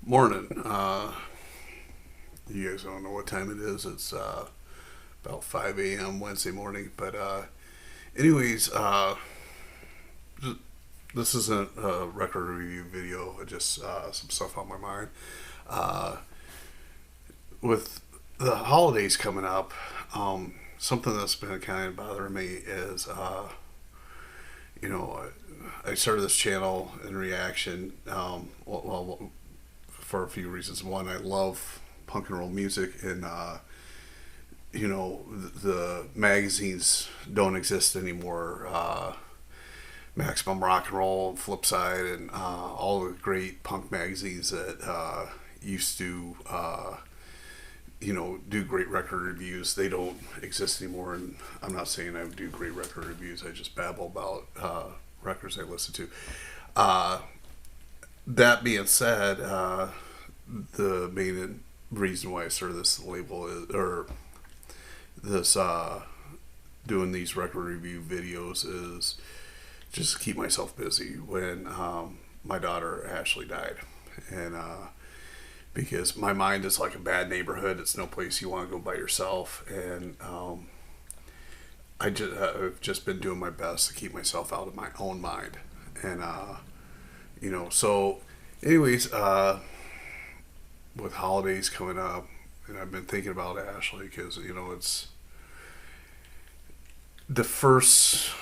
Morning. You guys don't know what time it is. It's about 5 a.m. Wednesday morning. But, anyways, this isn't a record review video. Just some stuff on my mind. Uh, with the holidays coming up, something that's been kind of bothering me is, you know, I started this channel in reaction. For a few reasons. One, I love punk and roll music, and the magazines don't exist anymore. Maximum Rock and Roll, Flipside, and all the great punk magazines that used to, do great record reviews. They don't exist anymore, and I'm not saying I do great record reviews. I just babble about records I listen to. That being said, the main reason why I started this label is, or this doing these record review videos, is just to keep myself busy when my daughter Ashley died, and because my mind is like a bad neighborhood. It's no place you want to go by yourself, and I've just been doing my best to keep myself out of my own mind, and so anyways, with holidays coming up, and I've been thinking about Ashley because it's the first.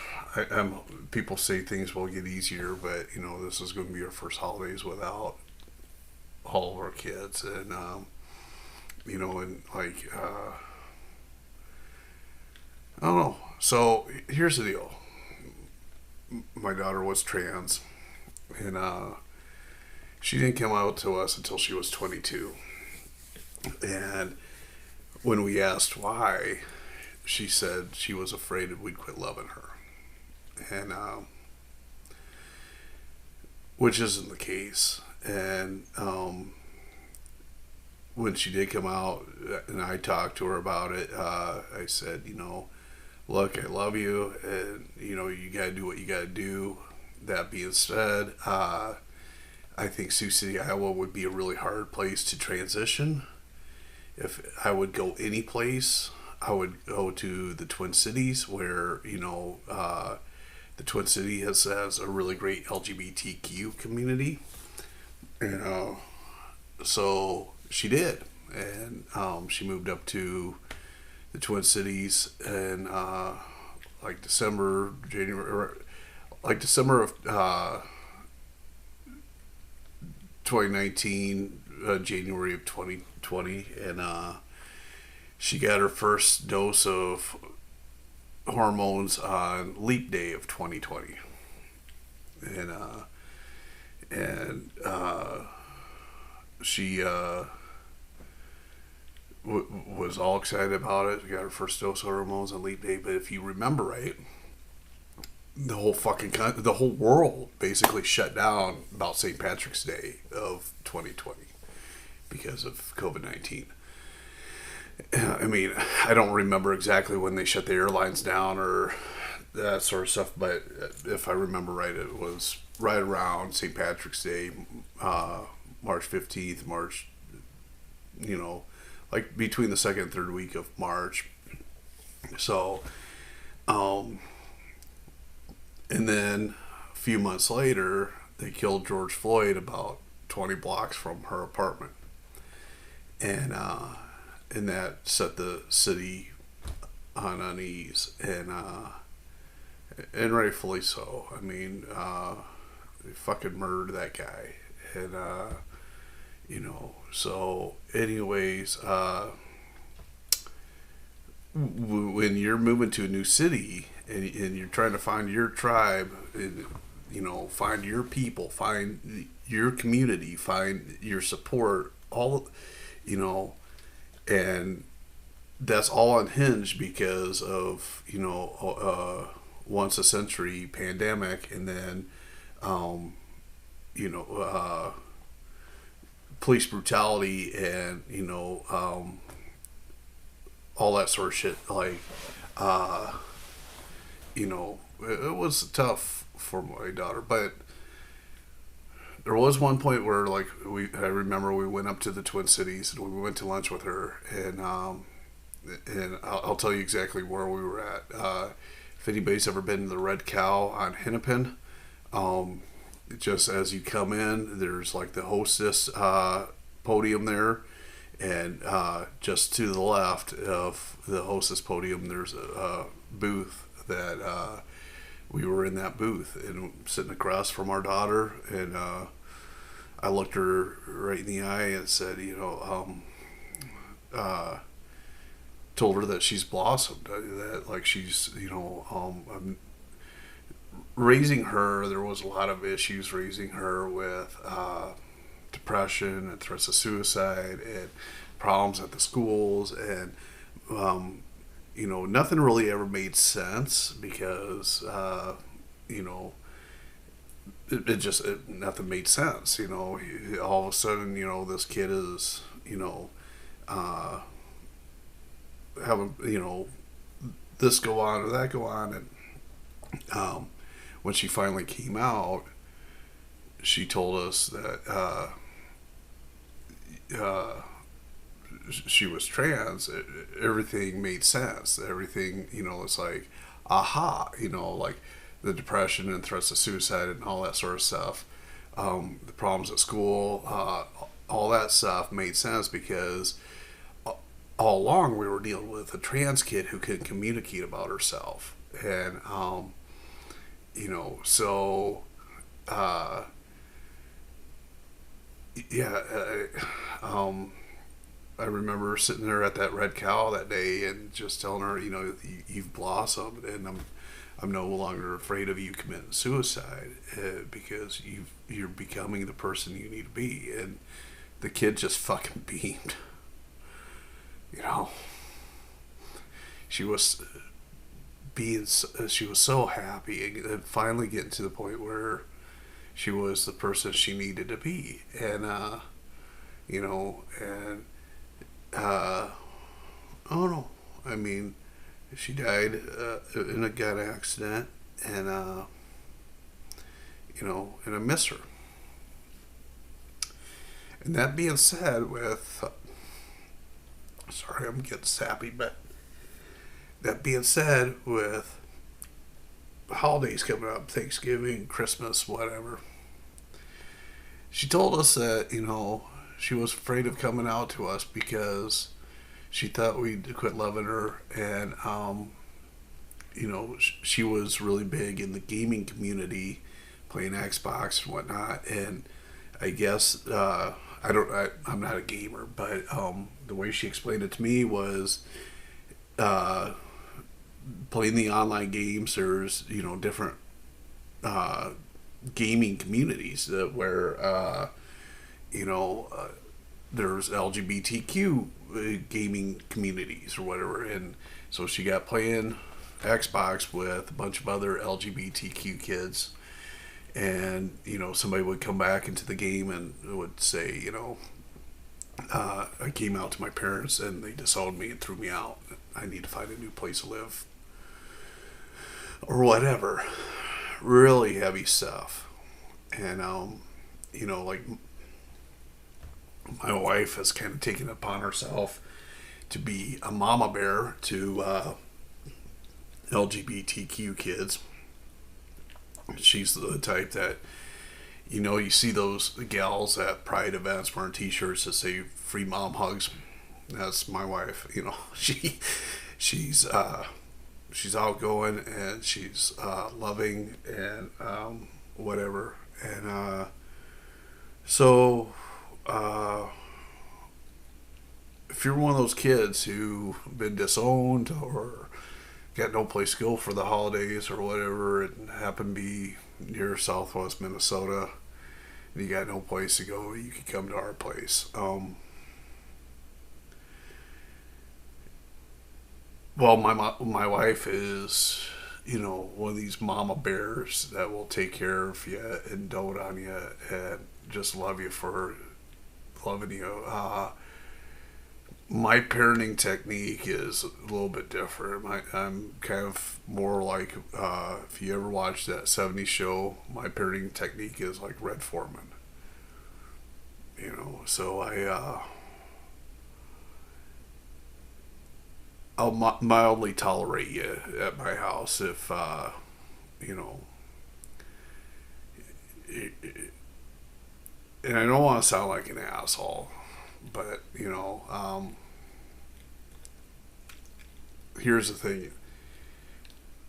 People say things will get easier, but this is going to be our first holidays without all of our kids, and and like I don't know. So here's the deal. My daughter was trans, and she didn't come out to us until she was 22. And when we asked why, she said she was afraid that we'd quit loving her. And which isn't the case. And when she did come out and I talked to her about it, I said, look, I love you, and you gotta do what you gotta do. That being said, I think Sioux City, Iowa would be a really hard place to transition. If I would go any place, I would go to the Twin Cities, where the Twin City has a really great LGBTQ community, and so she did, and she moved up to the Twin Cities in like December, January, like December of 2019, January of 2020, and she got her first dose of hormones on Leap Day of 2020, and she was all excited about it. She got her first dose of hormones on Leap Day, but if you remember right, the whole world basically shut down about St. Patrick's Day of 2020 because of COVID-19. I mean, I don't remember exactly when they shut the airlines down or that sort of stuff, but if I remember right, it was right around St. Patrick's Day, March 15th, like between the second and third week of March. So, and then a few months later, they killed George Floyd about 20 blocks from her apartment. And that set the city on unease, and rightfully so. I mean, they fucking murdered that guy. And, so anyways, when you're moving to a new city, and you're trying to find your tribe, and find your people, find your community, find your support, all, and that's all unhinged because of once a century pandemic, and then police brutality, and all that sort of shit. Like it was tough for my daughter, but there was one point where like I remember we went up to the Twin Cities and we went to lunch with her, and I'll tell you exactly where we were at. If anybody's ever been to the Red Cow on Hennepin, um, just as you come in, there's like the hostess podium there, and just to the left of the hostess podium, there's a booth that we were in that booth and sitting across from our daughter, and I looked her right in the eye and said, told her that she's blossomed, that like she's, I'm raising her. There was a lot of issues raising her with depression and threats of suicide and problems at the schools, and nothing really ever made sense because nothing made sense. All of a sudden, this kid is uh, having this go on or that go on, and when she finally came out, she told us that she was trans. Everything made sense. Everything, it's like, aha, like the depression and threats of suicide and all that sort of stuff. The problems at school, all that stuff made sense because all along we were dealing with a trans kid who couldn't communicate about herself. And, so, yeah, I remember sitting there at that Red Cow that day and just telling her, you've blossomed, and I'm no longer afraid of you committing suicide because you're becoming the person you need to be. And the kid just fucking beamed. She was she was so happy and finally getting to the point where she was the person she needed to be. And I don't know. I mean, she died in a gun accident, and and I miss her. And that being said, sorry, I'm getting sappy, but that being said, with holidays coming up, Thanksgiving, Christmas, whatever, she told us that she was afraid of coming out to us because she thought we'd quit loving her, and she was really big in the gaming community, playing Xbox and whatnot. And I guess I'm not a gamer, but the way she explained it to me was playing the online games. There's different gaming communities where there's LGBTQ gaming communities or whatever, and so she got playing Xbox with a bunch of other LGBTQ kids, and somebody would come back into the game and would say, I came out to my parents and they disowned me and threw me out. I need to find a new place to live, or whatever. Really heavy stuff. And like, my wife has kind of taken it upon herself to be a mama bear to LGBTQ kids. She's the type that, you see those gals at pride events wearing t-shirts that say free mom hugs. That's my wife. She's outgoing, and she's loving, and whatever. And so if you're one of those kids who've been disowned or got no place to go for the holidays or whatever, and happen to be near Southwest Minnesota, and you got no place to go, you can come to our place. Well, my wife is, one of these mama bears that will take care of you and dote on you and just love you for loving you. My parenting technique is a little bit different. I'm kind of more like, if you ever watched that 70s show, my parenting technique is like Red Foreman. So I'll mildly tolerate you at my house if you know. And I don't want to sound like an asshole, but here's the thing: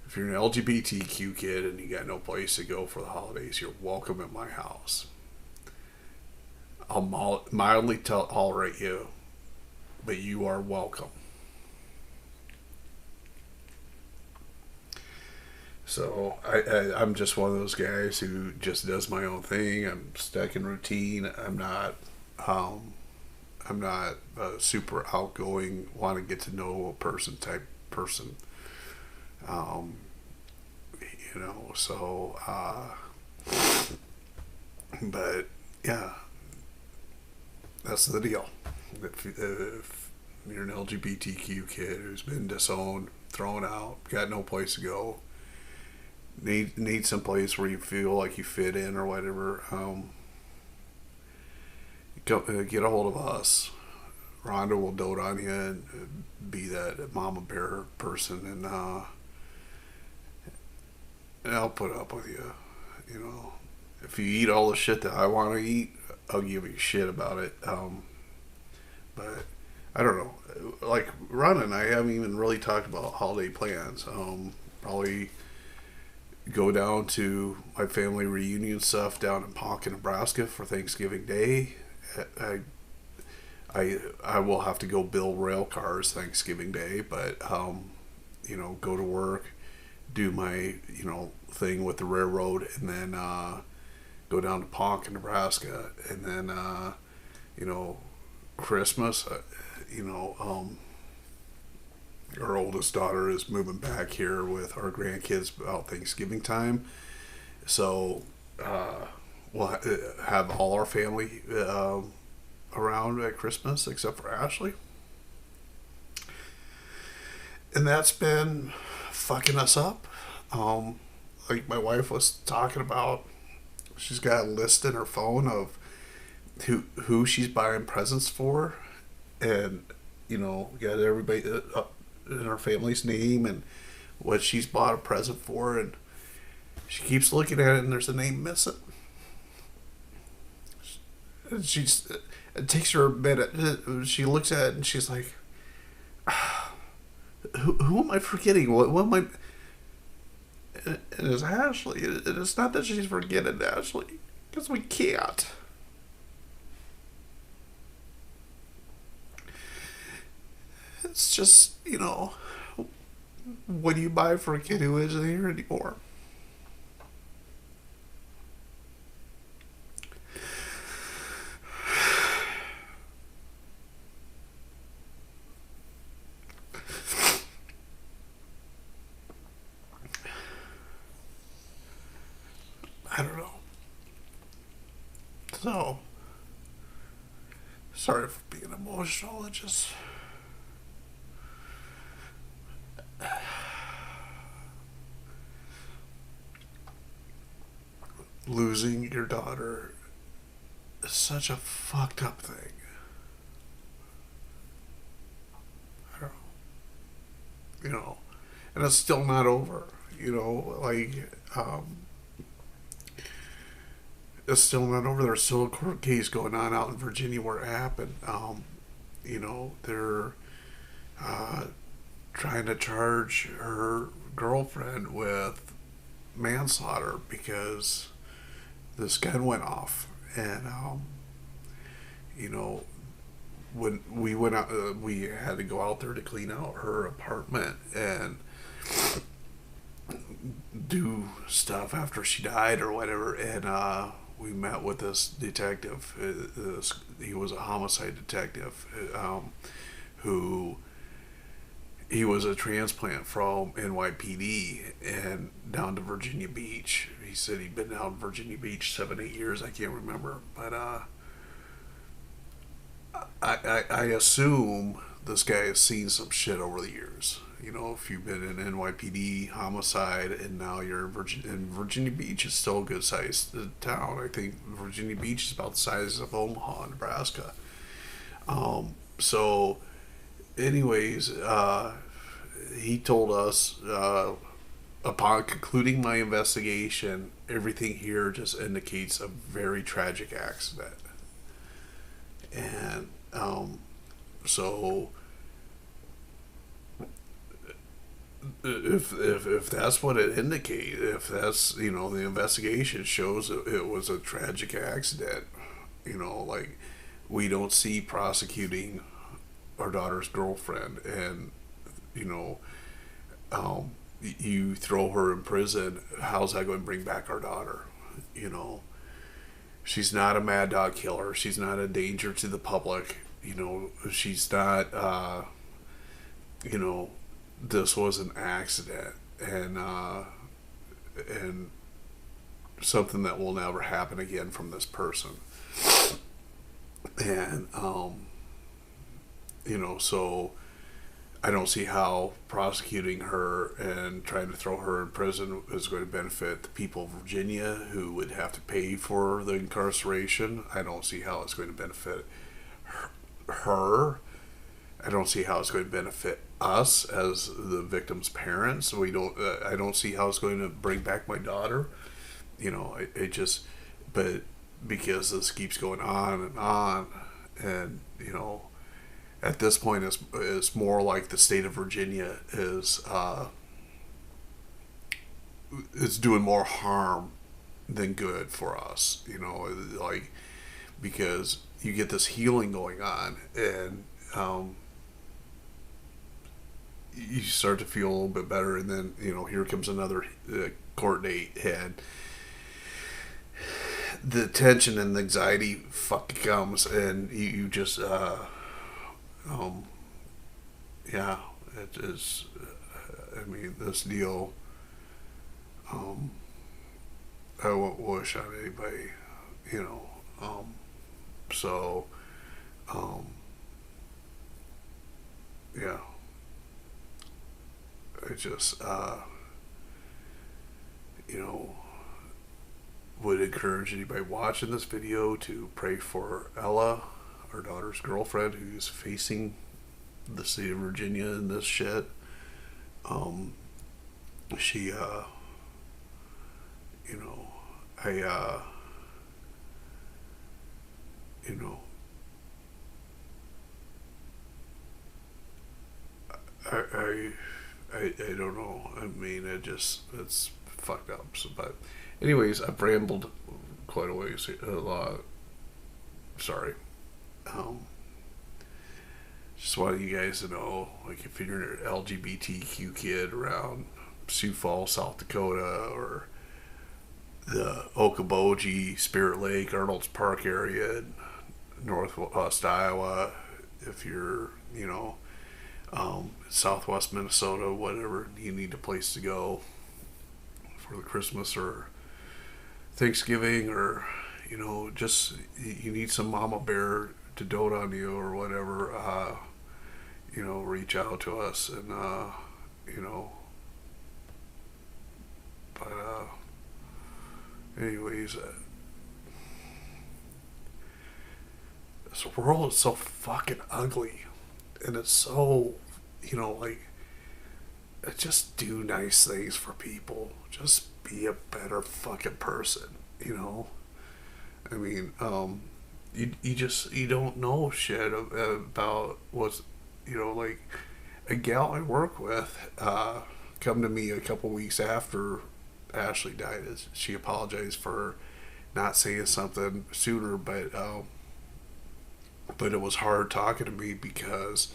if you're an LGBTQ kid and you got no place to go for the holidays, you're welcome at my house. I'll mildly tolerate you, but you are welcome. So I'm just one of those guys who just does my own thing. I'm stuck in routine. Um, I'm not a super outgoing, want to get to know a person type person. Um, so but yeah, that's the deal. If you're an LGBTQ kid who's been disowned, thrown out, got no place to go, need some place where you feel like you fit in or whatever, get a hold of us. Rhonda will dote on you and be that mama bear person, and I'll put up with you. If you eat all the shit that I want to eat, I'll give you shit about it. But I don't know. Like Rhonda and I haven't even really talked about holiday plans. Probably go down to my family reunion stuff down in Ponca, Nebraska for Thanksgiving Day. I will have to go build rail cars Thanksgiving Day, but go to work, do my thing with the railroad, and then go down to Ponca, Nebraska, and then Christmas. Our oldest daughter is moving back here with our grandkids about Thanksgiving time, so we'll have all our family around at Christmas except for Ashley, and that's been fucking us up. Like my wife was talking about, she's got a list in her phone of who she's buying presents for, and got everybody in her family's name and what she's bought a present for, and she keeps looking at it and there's a name missing. And it takes her a minute. She looks at it and she's like, who am I forgetting? What am I? And it's Ashley. And it's not that she's forgetting Ashley, because we can't. It's just, what do you buy for a kid who isn't here anymore? I don't know. So, sorry for being emotional. It just... losing your daughter is such a fucked up thing. I don't know. And it's still not over. It's still not over. There's still a court case going on out in Virginia where it happened. They're trying to charge her girlfriend with manslaughter because this gun went off. And, when we went out, we had to go out there to clean out her apartment and do stuff after she died or whatever. And, we met with this detective. He was a homicide detective, who he was a transplant from NYPD and down to Virginia Beach. He said he'd been down in Virginia Beach 7-8 years. I can't remember, but I assume this guy has seen some shit over the years, You know, if you've been in NYPD homicide and now you're in Virginia Beach is still a good sized town. I think Virginia Beach is about the size of Omaha, Nebraska. So, anyways, he told us upon concluding my investigation, everything here just indicates a very tragic accident. And so if that's what it indicates, if that's, you know, the investigation shows it was a tragic accident, you know, like, we don't see prosecuting our daughter's girlfriend, and, you know, you throw her in prison, how's that going to bring back our daughter? You know, she's not a mad dog killer, she's not a danger to the public, you know, she's not, you know, this was an accident, and something that will never happen again from this person. And you know, so I don't see how prosecuting her and trying to throw her in prison is going to benefit the people of Virginia who would have to pay for the incarceration. I don't see how it's going to benefit her. I don't see how it's going to benefit us as the victim's parents. We don't. I don't see how it's going to bring back my daughter. You know, it just. But because this keeps going on, and you know, at this point, it's more like the state of Virginia is doing more harm than good for us. You know, like, because you get this healing going on, and you start to feel a little bit better, and then, you know, here comes another court date, and the tension and the anxiety fucking comes, and you just yeah, it is. I mean, this deal, I won't wish on anybody, you know. So, yeah. I just, you know, would encourage anybody watching this video to pray for Ella, our daughter's girlfriend, who's facing the state of Virginia in this shit. She, you know, you know, I don't know. I mean, it's fucked up. So, but anyways, I've rambled quite a lot. Sorry. Just wanted you guys to know, like, if you're an LGBTQ kid around Sioux Falls, South Dakota, or the Okoboji, Spirit Lake, Arnold's Park area in northwest Iowa, if you're, you know, southwest Minnesota, whatever, you need a place to go for the Christmas or Thanksgiving, or, you know, just you need some mama bear to dote on you or whatever, you know, reach out to us, and you know, but anyways, this world is so fucking ugly, and it's so, you know, like, just do nice things for people, just be a better fucking person, you know. I mean, you don't know shit about what's, you know, like, a gal I work with come to me a couple weeks after Ashley died. She apologized for not saying something sooner, but it was hard talking to me because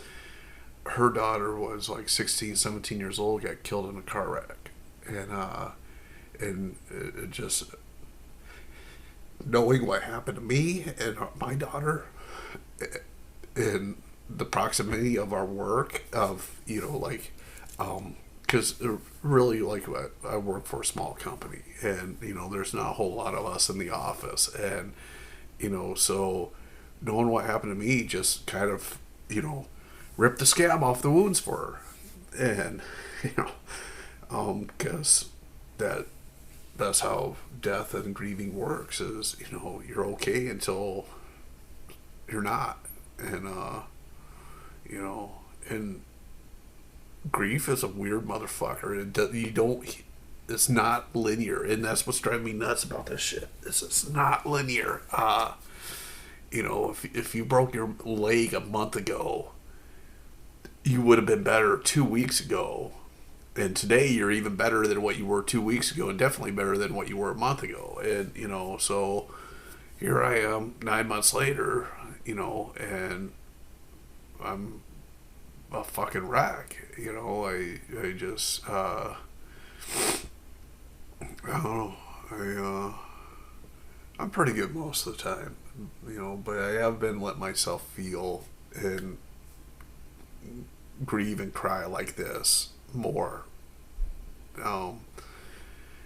her daughter was like 16, 17 years old, got killed in a car wreck, and it just, knowing what happened to me and my daughter, and the proximity of our work, of, you know, like, because really, like, I work for a small company, and, you know, there's not a whole lot of us in the office, and, you know, so knowing what happened to me just kind of, you know, ripped the scab off the wounds for her. And, you know, because that's how death and grieving works is, you know, you're okay until you're not. And, you know, and grief is a weird motherfucker. You don't, it's not linear. And that's what's driving me nuts about this shit. It's not linear. You know, if you broke your leg a month ago, you would have been better 2 weeks ago. And today you're even better than what you were 2 weeks ago, and definitely better than what you were a month ago. And, you know, so here I am 9 months later, you know, and I'm a fucking wreck. You know, I just, I don't know. I'm pretty good most of the time, you know, but I have been let myself feel and grieve and cry like this more. Um,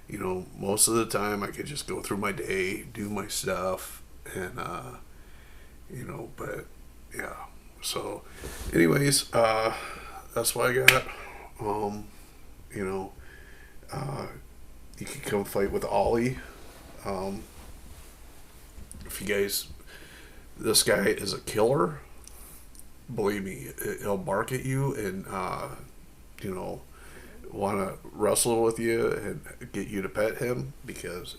you know, most of the time I could just go through my day, do my stuff, and, you know, but yeah. So, anyways, that's what I got. You know, uh, you can come fight with Ollie. Um, if you guys, this guy is a killer. Believe me, he'll bark at you and, you know, want to wrestle with you and get you to pet him because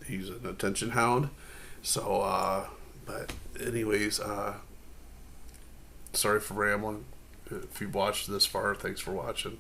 he's an attention hound. So, but anyways, sorry for rambling. If you've watched this far, thanks for watching.